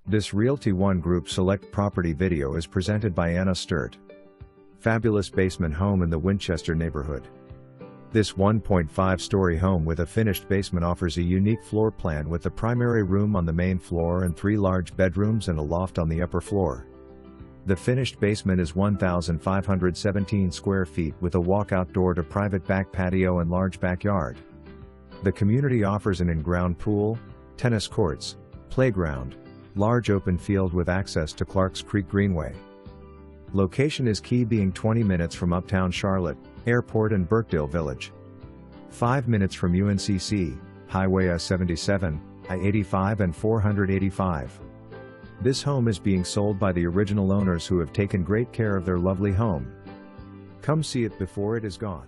This Realty ONE Group Select property video is presented by Anna Sturt. Fabulous basement home in the Winchester neighborhood. This 1.5-story home with a finished basement offers a unique floor plan with the primary room on the main floor and 3 large bedrooms and a loft on the upper floor. The finished basement is 1,517 square feet with a walkout door to private back patio and large backyard. The community offers an in-ground pool, tennis courts, playground, large open field with access to Clarks Creek Greenway. Location is key, being 20 minutes from uptown Charlotte, Airport and Birkdale Village. 5 minutes from UNCC, Highway I-77, I-85 and 485. This home is being sold by the original owners who have taken great care of their lovely home. Come see it before it is gone.